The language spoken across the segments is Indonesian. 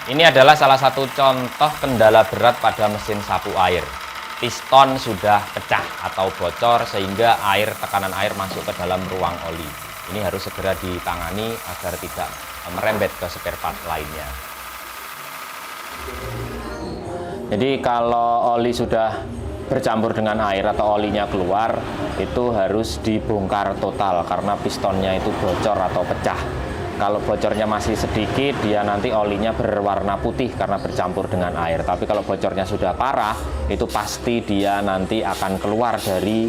Ini adalah salah satu contoh kendala berat pada mesin sapu air. Piston sudah pecah atau bocor sehingga tekanan air masuk ke dalam ruang oli. Ini harus segera ditangani agar tidak merembet ke spare part lainnya. Jadi kalau oli sudah bercampur dengan air atau olinya keluar, itu harus dibongkar total karena pistonnya itu bocor atau pecah. Kalau bocornya masih sedikit, dia nanti olinya berwarna putih karena bercampur dengan air. Tapi kalau bocornya sudah parah, itu pasti dia nanti akan keluar dari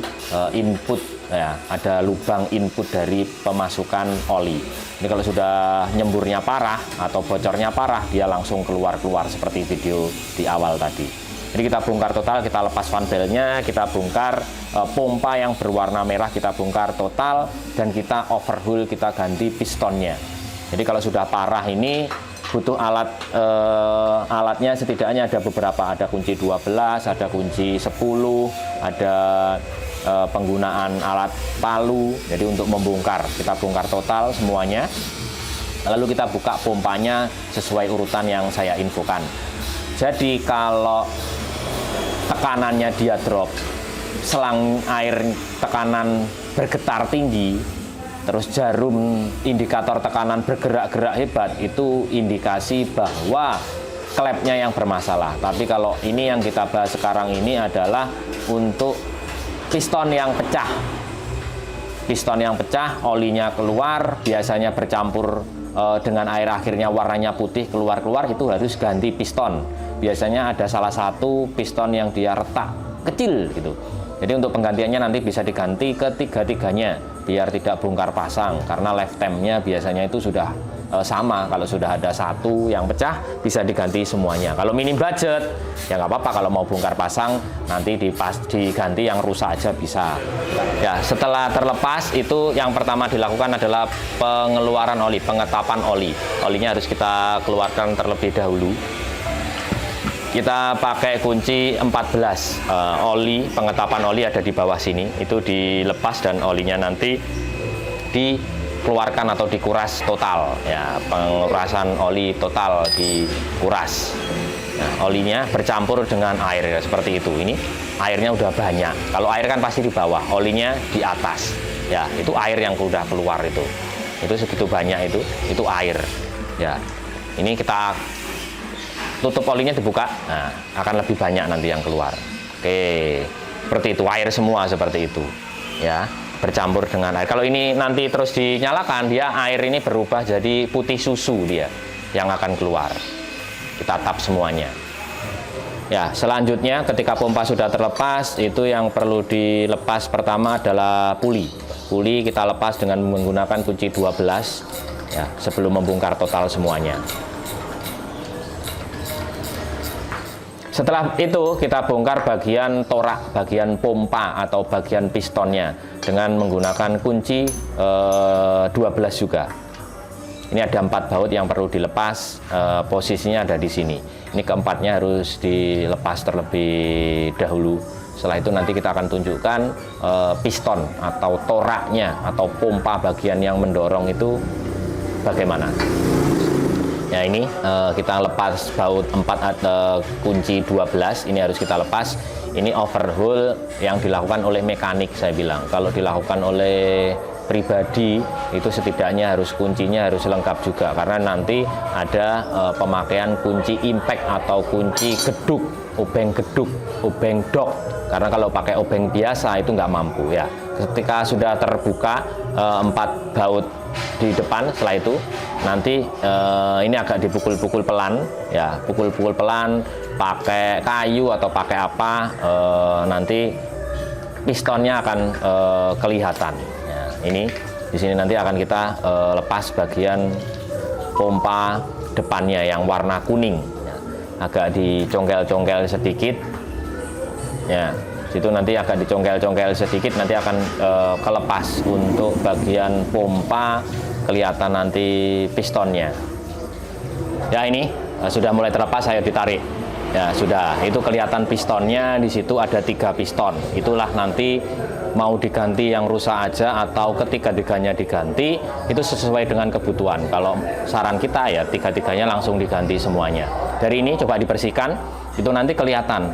input, ya, ada lubang input dari pemasukan oli. Ini kalau sudah nyemburnya parah atau bocornya parah, dia langsung keluar seperti video di awal tadi. Jadi kita bongkar total, kita lepas fan belnya, kita bongkar pompa yang berwarna merah, kita bongkar total, dan kita overhaul, kita ganti pistonnya. Jadi kalau sudah parah ini butuh alatnya setidaknya ada beberapa, ada kunci 12, ada kunci 10, ada penggunaan alat palu. Jadi untuk membongkar, kita bongkar total semuanya. Lalu kita buka pompanya sesuai urutan yang saya infokan. Jadi kalau tekanannya dia drop, selang air tekanan bergetar tinggi, terus jarum indikator tekanan bergerak-gerak hebat, itu indikasi bahwa klepnya yang bermasalah. Tapi kalau ini yang kita bahas sekarang ini adalah untuk piston yang pecah. Piston yang pecah, olinya keluar, biasanya bercampur dengan air, akhirnya warnanya putih, keluar-keluar, itu harus ganti piston. Biasanya ada salah satu piston yang dia retak kecil gitu. Jadi untuk penggantiannya nanti bisa diganti ketiga-tiganya biar tidak bongkar pasang, karena lifetime-nya biasanya itu sudah sama. Kalau sudah ada satu yang pecah, bisa diganti semuanya. Kalau minim budget, ya nggak apa-apa, kalau mau bongkar pasang nanti diganti yang rusak aja bisa. Ya, setelah terlepas itu yang pertama dilakukan adalah pengeluaran oli, pengetapan oli. Olinya harus kita keluarkan terlebih dahulu. Kita pakai kunci 14. Oli, pengetapan oli ada di bawah sini. Itu dilepas dan olinya nanti dikeluarkan atau dikuras total. Ya, pengurasan oli total dikuras. Nah, olinya bercampur dengan air ya, seperti itu. Ini airnya udah banyak. Kalau air kan pasti di bawah, olinya di atas. Ya, itu air yang udah keluar itu. Itu segitu banyak itu air. Ya, ini kita tutup olinya dibuka, nah akan lebih banyak nanti yang keluar. Oke, seperti itu, air semua seperti itu, ya, bercampur dengan air. Kalau ini nanti terus dinyalakan, dia air ini berubah jadi putih susu dia yang akan keluar. Kita tap semuanya. Ya, selanjutnya ketika pompa sudah terlepas, itu yang perlu dilepas pertama adalah puli. Puli kita lepas dengan menggunakan kunci 12, ya, sebelum membongkar total semuanya. Setelah itu kita bongkar bagian torak, bagian pompa atau bagian pistonnya dengan menggunakan kunci 12 juga. Ini ada 4 baut yang perlu dilepas, posisinya ada di sini. Ini keempatnya harus dilepas terlebih dahulu. Setelah itu nanti kita akan tunjukkan piston atau toraknya atau pompa bagian yang mendorong itu bagaimana. Ya, ini kita lepas baut 4 atau kunci 12, ini harus kita lepas. Ini overhaul yang dilakukan oleh mekanik, saya bilang. Kalau dilakukan oleh pribadi itu setidaknya kuncinya harus lengkap juga, karena nanti ada pemakaian kunci impact atau kunci geduk, obeng geduk, obeng dok. Karena kalau pakai obeng biasa itu nggak mampu ya. Ketika sudah terbuka 4 baut di depan, setelah itu nanti ini agak dipukul-pukul pelan, ya, pukul-pukul pelan pakai kayu atau pakai apa, nanti pistonnya akan kelihatan. Ya, ini di sini nanti akan kita lepas bagian pompa depannya yang warna kuning, ya, agak dicongkel-congkel sedikit. Ya, situ nanti akan dicongkel-congkel sedikit, nanti akan kelepas untuk bagian pompa, kelihatan nanti pistonnya. Ya, ini sudah mulai terlepas, saya ditarik. Ya, sudah, itu kelihatan pistonnya. Di situ ada 3 piston. Itulah nanti mau diganti yang rusak aja atau ketiga-tiganya diganti, itu sesuai dengan kebutuhan. Kalau saran kita ya tiga-tiganya langsung diganti semuanya. Dari ini coba dibersihkan, itu nanti kelihatan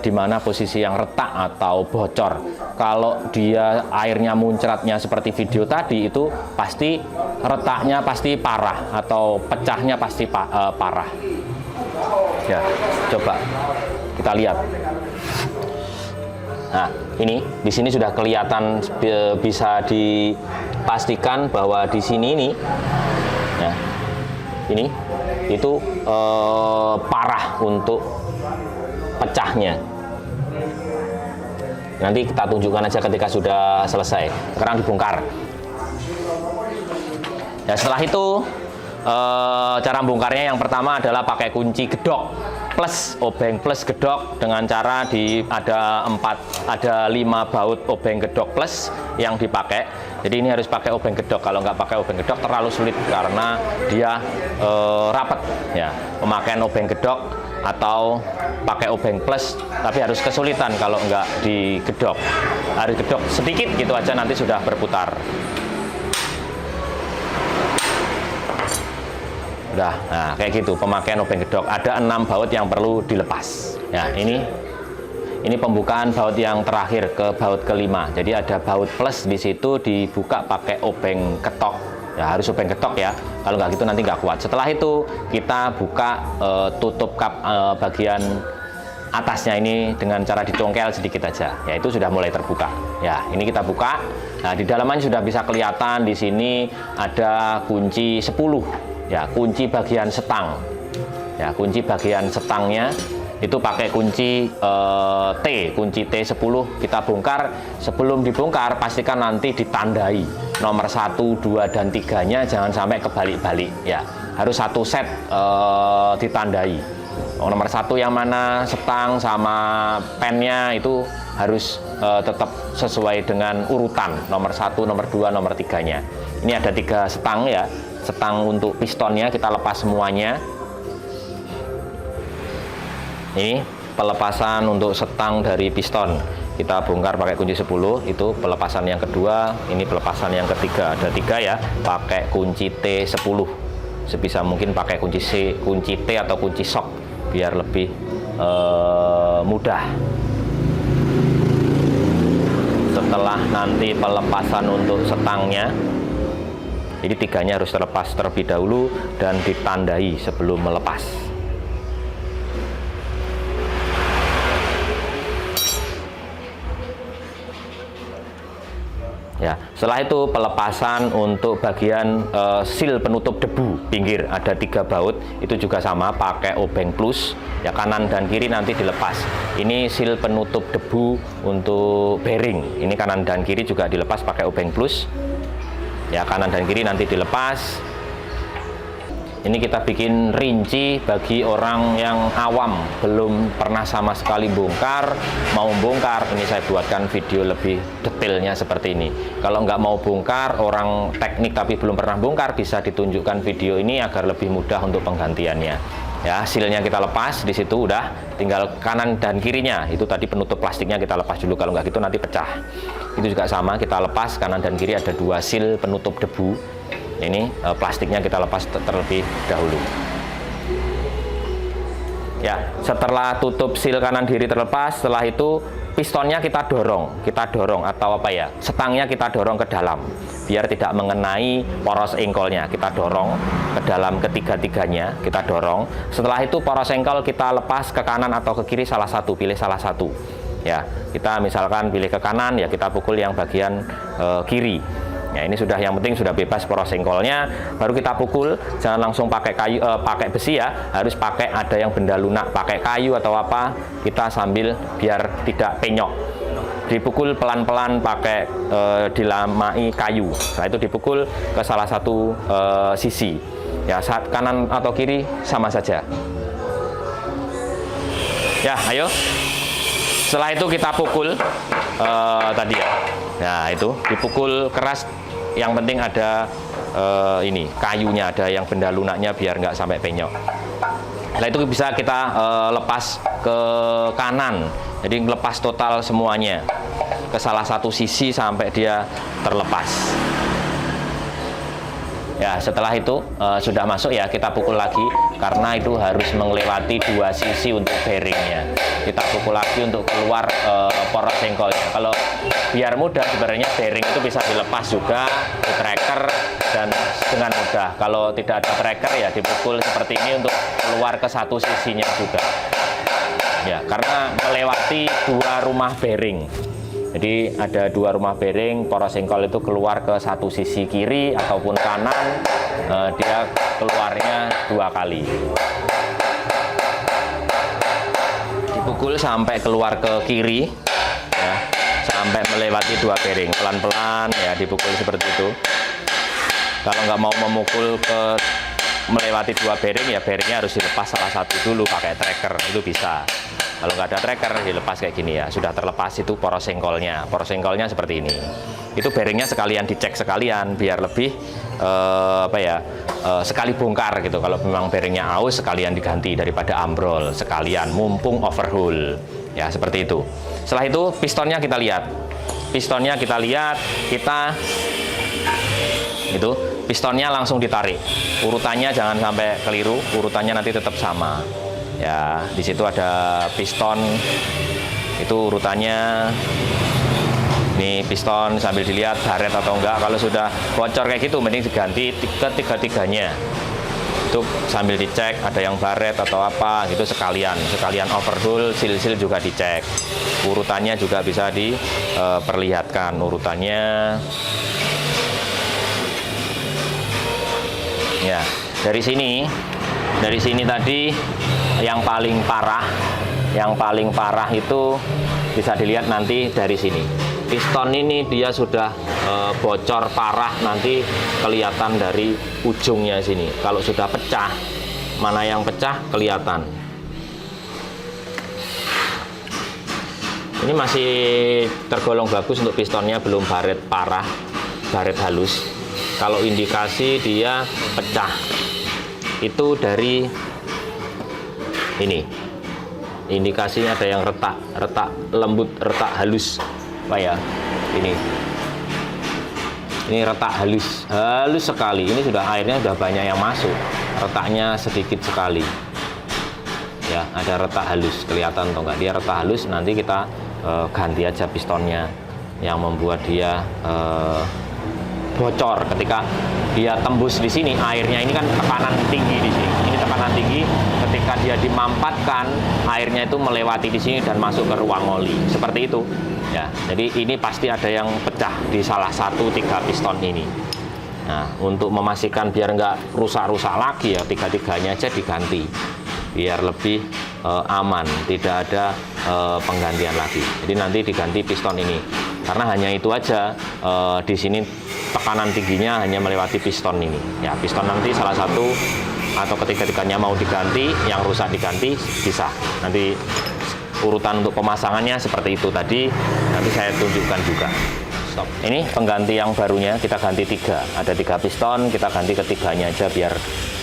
di mana posisi yang retak atau bocor. Kalau dia airnya muncratnya seperti video tadi, itu pasti retaknya pasti parah atau pecahnya pasti parah. Ya, coba kita lihat. Nah, ini di sini sudah kelihatan, bisa dipastikan bahwa di sini ini, ya, ini itu parah untuk pecahnya. Nanti kita tunjukkan aja ketika sudah selesai. Sekarang dibongkar. Ya, setelah itu cara bongkarnya yang pertama adalah pakai kunci gedok plus obeng plus gedok dengan cara ada 5 baut obeng gedok plus yang dipakai. Jadi ini harus pakai obeng gedok. Kalau nggak pakai obeng gedok terlalu sulit karena dia rapat. Ya, pemakaian obeng gedok atau pakai obeng plus, tapi harus kesulitan kalau nggak digedok. Harus gedok sedikit gitu aja, nanti sudah berputar. Udah, nah kayak gitu pemakaian obeng gedok. Ada 6 baut yang perlu dilepas. Ya, ini pembukaan baut yang terakhir ke baut kelima. Jadi ada baut plus di situ dibuka pakai obeng ketok. Ya, harus obeng ketok ya. Kalau nggak gitu nanti nggak kuat. Setelah itu kita buka tutup kap bagian atasnya ini dengan cara dicongkel sedikit aja. Ya, itu sudah mulai terbuka. Ya, ini kita buka. Nah, di dalamannya sudah bisa kelihatan di sini ada kunci 10. Ya, kunci bagian setang. Ya, kunci bagian setangnya itu pakai kunci kunci T10. Kita bongkar. Sebelum dibongkar pastikan nanti ditandai nomor 1, 2, dan 3-nya jangan sampai kebalik-balik. Ya, harus satu set ditandai. Nomor 1 yang mana, setang sama pennya itu harus tetap sesuai dengan urutan. Nomor 1, nomor 2, nomor 3-nya. Ini ada 3 setang ya. Setang untuk pistonnya kita lepas semuanya. Ini pelepasan untuk setang dari piston. Kita bongkar pakai kunci 10, itu pelepasan yang kedua. Ini pelepasan yang ketiga. Ada 3 ya, pakai kunci T10. Sebisa mungkin pakai kunci C, kunci T atau kunci sok biar lebih mudah. Setelah nanti pelepasan untuk setangnya, jadi 3-nya harus terlepas terlebih dahulu dan ditandai sebelum melepas. Ya, setelah itu pelepasan untuk bagian seal penutup debu pinggir, ada 3 baut, itu juga sama pakai obeng plus. Ya, kanan dan kiri nanti dilepas. Ini seal penutup debu untuk bearing. Ini kanan dan kiri juga dilepas pakai obeng plus. Ya, kanan dan kiri nanti dilepas. Ini kita bikin rinci bagi orang yang awam, belum pernah sama sekali bongkar, mau bongkar. Ini saya buatkan video lebih detailnya seperti ini. Kalau nggak mau bongkar, orang teknik tapi belum pernah bongkar, bisa ditunjukkan video ini agar lebih mudah untuk penggantiannya. Ya, sealnya kita lepas, di situ udah tinggal kanan dan kirinya. Itu tadi penutup plastiknya kita lepas dulu, kalau nggak gitu nanti pecah. Itu juga sama, kita lepas kanan dan kiri, ada 2 seal penutup debu. Ini plastiknya kita lepas terlebih dahulu. Ya, setelah tutup seal kanan kiri terlepas, setelah itu pistonnya kita dorong atau apa ya, setangnya kita dorong ke dalam biar tidak mengenai poros engkolnya. Kita dorong ke dalam ketiga-tiganya, kita dorong. Setelah itu poros engkol kita lepas ke kanan atau ke kiri, salah satu, pilih salah satu. Ya, kita misalkan pilih ke kanan, ya kita pukul yang bagian kiri. Ya, ini sudah, yang penting sudah bebas poros engkolnya, baru kita pukul. Jangan langsung pakai kayu, pakai besi ya, harus pakai ada yang benda lunak, pakai kayu atau apa, kita sambil biar tidak penyok. Dipukul pelan-pelan pakai dilamai kayu. Setelah itu dipukul ke salah satu sisi. Ya, saat kanan atau kiri sama saja. Ya, ayo. Setelah itu kita pukul tadi ya. Nah, itu dipukul keras. Yang penting ada ini kayunya, ada yang benda lunaknya biar nggak sampai penyok. Setelah itu bisa kita lepas ke kanan. Jadi lepas total semuanya. ke salah satu sisi sampai dia terlepas. Ya, setelah itu sudah masuk ya, kita pukul lagi karena itu harus melewati dua sisi untuk bearingnya. Kita pukul lagi untuk keluar poros sengkolnya. Kalau biar mudah sebenarnya bearing itu bisa dilepas juga di tracker dan dengan mudah. Kalau tidak ada tracker ya dipukul seperti ini untuk keluar ke satu sisinya juga. Ya, karena melewati dua rumah bearing. Jadi ada dua rumah bearing, poros sengkol itu keluar ke satu sisi kiri ataupun kanan, dia keluarnya dua kali. Dipukul sampai keluar ke kiri, ya, sampai melewati dua bearing, pelan-pelan ya dipukul seperti itu. Kalau nggak mau memukul ke melewati dua bearing, ya bearingnya harus dilepas salah satu dulu pakai tracker, itu bisa. Kalau nggak ada tracker dilepas kayak gini ya, sudah terlepas itu poros sengkolnya. Poros sengkolnya seperti ini. Itu bearingnya sekalian dicek sekalian biar lebih sekali bongkar gitu. Kalau memang bearingnya aus sekalian diganti daripada ambrol sekalian, mumpung overhaul. Ya seperti itu. Setelah itu pistonnya kita lihat. Pistonnya kita lihat, itu pistonnya langsung ditarik. Urutannya jangan sampai keliru, urutannya nanti tetap sama. Ya, di situ ada piston, itu urutannya. Ini piston sambil dilihat baret atau enggak. Kalau sudah bocor kayak gitu, mending diganti ketiga-tiganya. Itu sambil dicek ada yang baret atau apa, gitu sekalian overhaul, seal juga dicek. Urutannya juga bisa diperlihatkan urutannya. Ya, dari sini tadi yang paling parah itu bisa dilihat nanti dari sini. Piston ini dia sudah bocor parah, nanti kelihatan dari ujungnya sini. Kalau sudah pecah, mana yang pecah kelihatan. Ini masih tergolong bagus untuk pistonnya, belum baret parah, baret halus. Kalau indikasi dia pecah itu dari ini, indikasinya ada yang retak lembut, retak halus, apa ya, ini retak halus sekali. Ini sudah airnya sudah banyak yang masuk, retaknya sedikit sekali ya, ada retak halus, kelihatan atau enggak dia retak halus. Nanti kita ganti aja pistonnya yang membuat dia bocor. Ketika dia tembus di sini, airnya ini kan tekanan tinggi di sini. Ini tekanan tinggi, ketika dia dimampatkan, airnya itu melewati di sini dan masuk ke ruang oli. Seperti itu. Ya, jadi ini pasti ada yang pecah di salah satu 3 piston ini. Nah, untuk memastikan biar nggak rusak-rusak lagi ya, 3-tiganya aja diganti. Biar lebih aman, tidak ada penggantian lagi. Jadi nanti diganti piston ini. Karena hanya itu aja, di sini tekanan tingginya hanya melewati piston ini. Ya, piston nanti salah satu atau ketiga-tiganya mau diganti, yang rusak diganti, bisa. Nanti urutan untuk pemasangannya seperti itu tadi, nanti saya tunjukkan juga. Stop. Ini pengganti yang barunya, kita ganti 3. Ada 3 piston, kita ganti ketiganya aja biar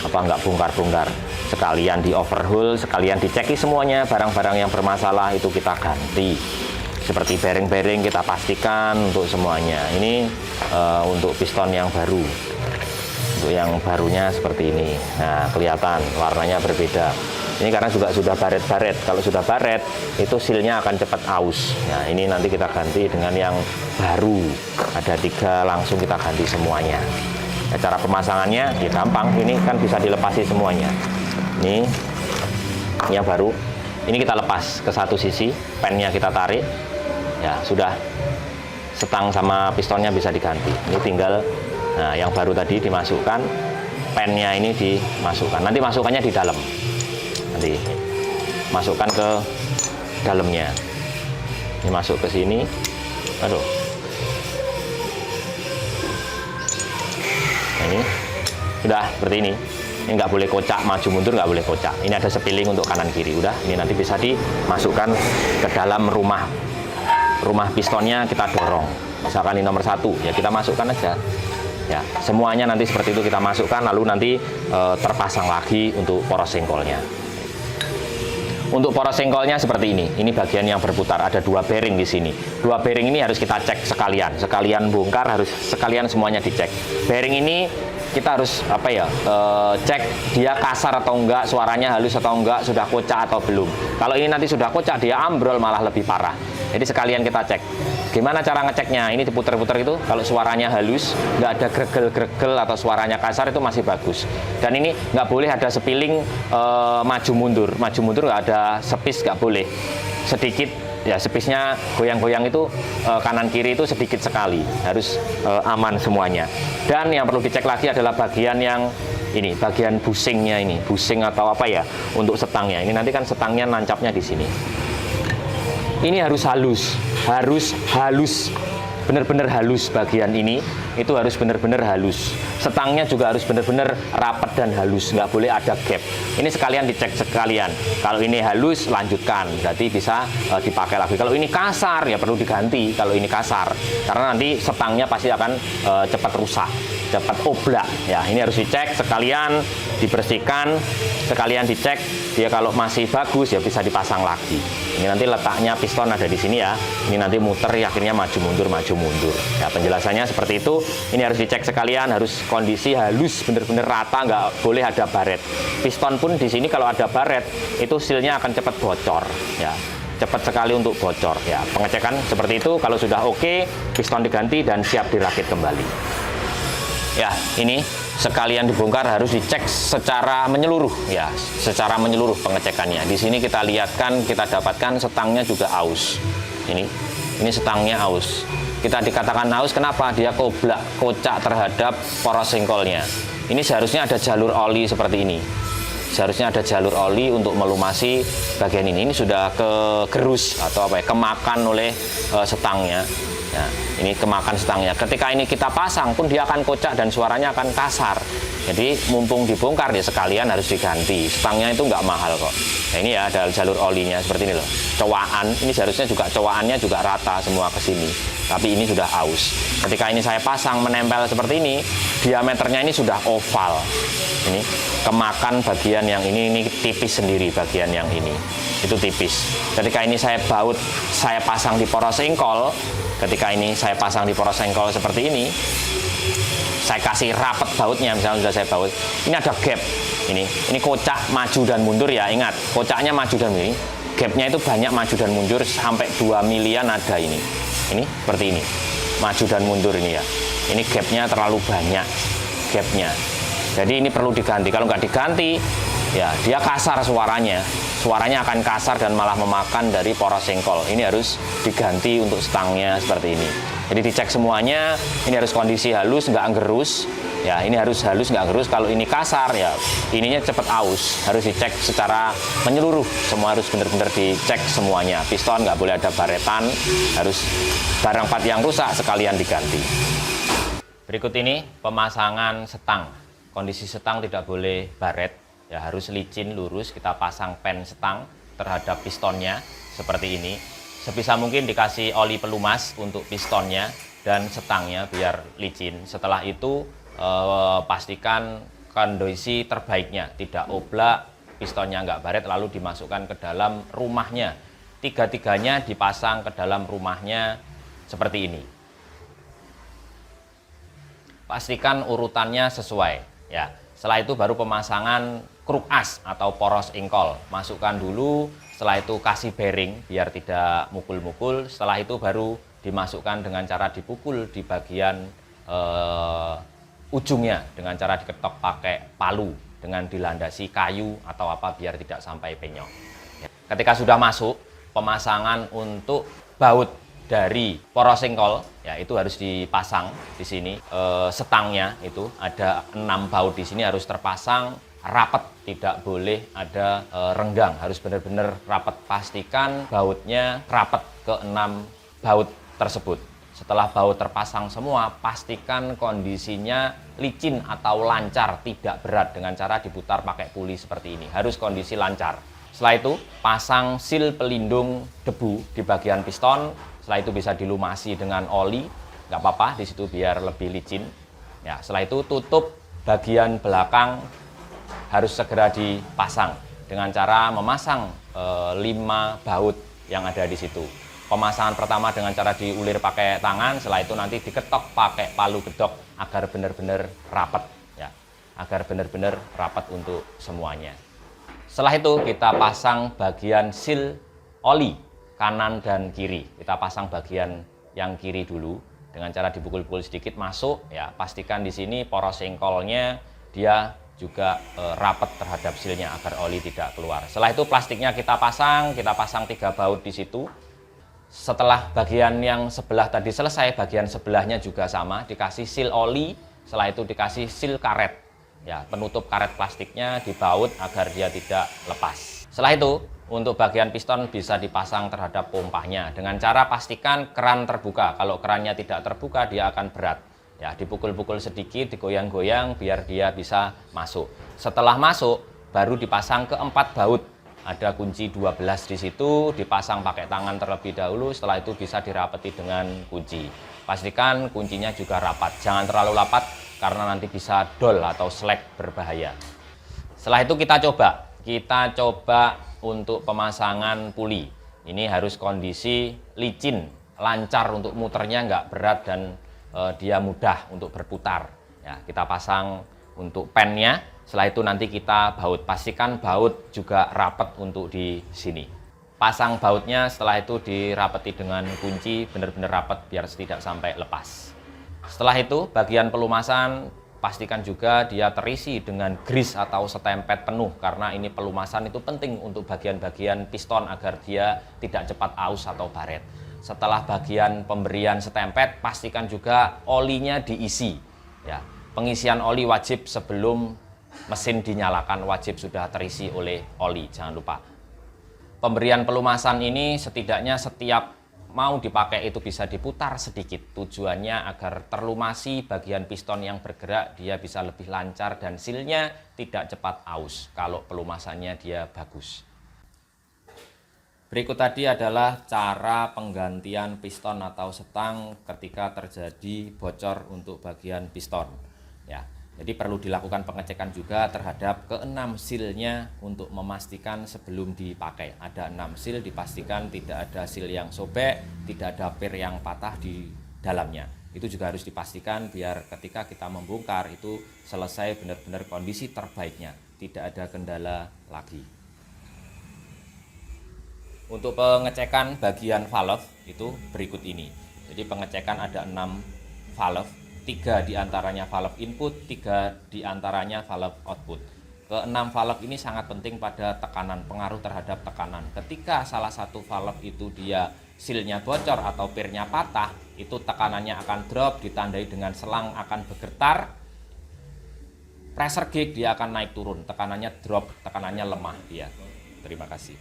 nggak bongkar-bongkar. Sekalian di overhaul, sekalian diceki semuanya, barang-barang yang bermasalah itu kita ganti. Seperti bearing-bearing kita pastikan untuk semuanya. Ini untuk piston yang baru. Untuk yang barunya seperti ini. Nah, kelihatan warnanya berbeda. Ini karena juga sudah baret-baret. Kalau sudah baret, itu sealnya akan cepat aus. Nah, ini nanti kita ganti dengan yang baru. Ada 3, langsung kita ganti semuanya. Nah, cara pemasangannya ya gampang. Ini kan bisa dilepasi semuanya. Ini yang baru. Ini kita lepas ke satu sisi, pennya kita tarik. Ya, sudah. Setang sama pistonnya bisa diganti. Ini tinggal, nah, yang baru tadi dimasukkan, pennya ini dimasukkan. Nanti masukannya di dalam. Nanti masukkan ke dalamnya. Ini masuk ke sini. Aduh. Nah, ini sudah seperti ini. Ini nggak boleh kocak, maju mundur nggak boleh kocak. Ini ada sepiling untuk kanan kiri. Udah, ini nanti bisa dimasukkan ke dalam rumah pistonnya, kita dorong. Misalkan ini nomor 1, ya kita masukkan aja. Ya, semuanya nanti seperti itu kita masukkan, lalu nanti terpasang lagi untuk poros sengkolnya. Untuk poros sengkolnya seperti ini. Ini bagian yang berputar. Ada 2 bearing di sini. 2 bearing ini harus kita cek sekalian. Sekalian bongkar, harus sekalian semuanya dicek. Bearing ini kita harus cek dia kasar atau enggak, suaranya halus atau enggak, sudah kocak atau belum. Kalau ini nanti sudah kocak, dia ambrol malah lebih parah. Jadi sekalian kita cek. Gimana cara ngeceknya? Ini diputer-puter itu, kalau suaranya halus, nggak ada gregel-gregel atau suaranya kasar, itu masih bagus. Dan ini nggak boleh ada sepiling maju mundur nggak ada sepis, nggak boleh. Sedikit ya, sepisnya goyang-goyang itu kanan kiri itu sedikit sekali, harus aman semuanya. Dan yang perlu dicek lagi adalah bagian yang ini, bagian busingnya ini, busing atau apa ya untuk setangnya. Ini nanti kan setangnya nancapnya di sini. Ini harus halus, benar-benar halus. Bagian ini itu harus benar-benar halus. Setangnya juga harus benar-benar rapat dan halus, nggak boleh ada gap. Ini sekalian dicek sekalian. Kalau ini halus, lanjutkan, berarti bisa dipakai lagi. Kalau ini kasar, ya perlu diganti. Kalau ini kasar, karena nanti setangnya pasti akan cepat rusak, cepat oblak. Ya, ini harus dicek sekalian, dibersihkan, sekalian dicek. Dia kalau masih bagus ya bisa dipasang lagi. Ini nanti letaknya piston ada di sini ya. Ini nanti muter ya, akhirnya maju mundur. Ya, penjelasannya seperti itu. Ini harus dicek sekalian, harus kondisi halus, benar-benar rata, nggak boleh ada baret. Piston pun di sini kalau ada baret, itu sealnya akan cepat bocor. Ya, cepat sekali untuk bocor. Ya, pengecekan seperti itu. Kalau sudah oke, piston diganti dan siap dirakit kembali. Ya, ini sekalian dibongkar, harus dicek secara menyeluruh ya, secara menyeluruh pengecekannya. Di sini kita lihatkan, kita dapatkan setangnya juga aus. Ini setangnya aus. Kita dikatakan aus kenapa? Dia koblak, kocak terhadap poros sengkolnya. Ini seharusnya ada jalur oli seperti ini. Seharusnya ada jalur oli untuk melumasi bagian ini. Ini sudah kegerus atau kemakan oleh setangnya. Ya, ini kemakan setangnya. Ketika ini kita pasang pun dia akan kocak dan suaranya akan kasar. Jadi mumpung dibongkar ya sekalian harus diganti. Setangnya itu nggak mahal kok. Nah, ini ya ada jalur olinya seperti ini loh. Cowaan ini seharusnya juga cowaannya juga rata semua ke sini. Tapi ini sudah aus. Ketika ini saya pasang menempel seperti ini, diameternya ini sudah oval. Ini kemakan bagian yang ini tipis sendiri, bagian yang ini itu tipis. Ketika ini saya baut, saya pasang di poros sengkol. Ketika ini saya pasang di poros sengkol seperti ini, saya kasih rapat bautnya, misalnya sudah saya baut, ini ada gap. Ini kocak maju dan mundur ya, ingat kocaknya maju dan mundur. Gapnya itu banyak maju dan mundur sampai 2 milian ada ini. Ini seperti ini, maju dan mundur ini ya. Ini gapnya terlalu banyak, gapnya. Jadi ini perlu diganti. Kalau nggak diganti, ya dia kasar suaranya. Suaranya akan kasar dan malah memakan dari poros sengkol. Ini harus diganti untuk stangnya seperti ini. Jadi dicek semuanya. Ini harus kondisi halus, nggak gerus. Ya, ini harus halus, nggak gerus. Kalau ini kasar, ya ininya cepat aus. Harus dicek secara menyeluruh. Semua harus benar-benar dicek semuanya. Piston nggak boleh ada baretan. Harus barang part yang rusak sekalian diganti. Berikut ini pemasangan setang. Kondisi setang tidak boleh baret. Ya, harus licin, lurus. Kita pasang pen setang terhadap pistonnya seperti ini. Sebisa mungkin dikasih oli pelumas untuk pistonnya dan setangnya biar licin. Setelah itu pastikan kondisi terbaiknya, tidak oblak, pistonnya nggak baret, lalu dimasukkan ke dalam rumahnya. Tiga-tiganya dipasang ke dalam rumahnya seperti ini. Pastikan urutannya sesuai ya. Setelah itu baru pemasangan kruk as atau poros engkol. Masukkan dulu, setelah itu kasih bearing biar tidak mukul-mukul. Setelah itu baru dimasukkan dengan cara dipukul di bagian ujungnya dengan cara diketok pakai palu dengan dilandasi kayu atau apa biar tidak sampai penyok. Ketika sudah masuk, pemasangan untuk baut dari poros sengkol ya itu harus dipasang di sini. Setangnya itu ada 6 baut di sini harus terpasang rapat, tidak boleh ada renggang, harus benar-benar rapat. Pastikan bautnya rapat ke 6 baut tersebut. Setelah baut terpasang semua, pastikan kondisinya licin atau lancar, tidak berat dengan cara diputar pakai puli seperti ini. Harus kondisi lancar. Setelah itu pasang seal pelindung debu di bagian piston. Setelah itu bisa dilumasi dengan oli, nggak apa-apa di situ biar lebih licin. Ya, setelah itu tutup bagian belakang harus segera dipasang. dengan cara memasang 5 baut yang ada di situ. Pemasangan pertama dengan cara diulir pakai tangan, setelah itu nanti diketok pakai palu gedok agar benar-benar rapat ya. Agar benar-benar rapat untuk semuanya. Setelah itu kita pasang bagian seal oli kanan dan kiri. Kita pasang bagian yang kiri dulu dengan cara dipukul-pukul sedikit masuk ya. Pastikan di sini poros sengkolnya dia juga rapat terhadap sealnya agar oli tidak keluar. Setelah itu plastiknya kita pasang 3 baut di situ. Setelah bagian yang sebelah tadi selesai, bagian sebelahnya juga sama, dikasih seal oli, setelah itu dikasih seal karet. Ya, penutup karet plastiknya dibaut agar dia tidak lepas. Setelah itu, untuk bagian piston bisa dipasang terhadap pompanya dengan cara pastikan keran terbuka. Kalau kerannya tidak terbuka, dia akan berat. Ya, dipukul-pukul sedikit, digoyang-goyang biar dia bisa masuk. Setelah masuk, baru dipasang ke 4 baut. Ada kunci 12 di situ, dipasang pakai tangan terlebih dahulu, setelah itu bisa dirapeti dengan kunci. Pastikan kuncinya juga rapat, jangan terlalu rapat karena nanti bisa dol atau slack berbahaya. Setelah itu kita coba untuk pemasangan puli. Ini harus kondisi licin, lancar untuk muternya, nggak berat dan dia mudah untuk berputar. Ya, kita pasang untuk pennya. Setelah itu nanti kita baut, pastikan baut juga rapat untuk di sini. Pasang bautnya, setelah itu dirapeti dengan kunci, benar-benar rapat biar tidak sampai lepas. Setelah itu bagian pelumasan pastikan juga dia terisi dengan grease atau setempet penuh, karena ini pelumasan itu penting untuk bagian-bagian piston agar dia tidak cepat aus atau baret. Setelah bagian pemberian setempet, pastikan juga olinya diisi. Ya, pengisian oli wajib sebelum mesin dinyalakan, wajib sudah terisi oleh oli, jangan lupa. Pemberian pelumasan ini setidaknya setiap mau dipakai itu bisa diputar sedikit. Tujuannya agar terlumasi bagian piston yang bergerak, dia bisa lebih lancar dan sealnya tidak cepat aus kalau pelumasannya dia bagus. Berikut tadi adalah cara penggantian piston atau setang ketika terjadi bocor untuk bagian piston. Ya. Jadi perlu dilakukan pengecekan juga terhadap ke-6 sealnya untuk memastikan sebelum dipakai. Ada 6 seal, dipastikan tidak ada seal yang sobek, tidak ada pir yang patah di dalamnya. Itu juga harus dipastikan biar ketika kita membongkar itu selesai benar-benar kondisi terbaiknya, tidak ada kendala lagi. Untuk pengecekan bagian valve itu berikut ini. Jadi pengecekan ada 6 valve. 3 diantaranya valve input, 3 diantaranya valve output. Ke-6 valve ini sangat penting pada tekanan, pengaruh terhadap tekanan. Ketika salah satu valve itu dia sealnya bocor atau pirnya patah, itu tekanannya akan drop, ditandai dengan selang akan bergetar. Pressure gauge dia akan naik turun, tekanannya drop, tekanannya lemah dia. Terima kasih.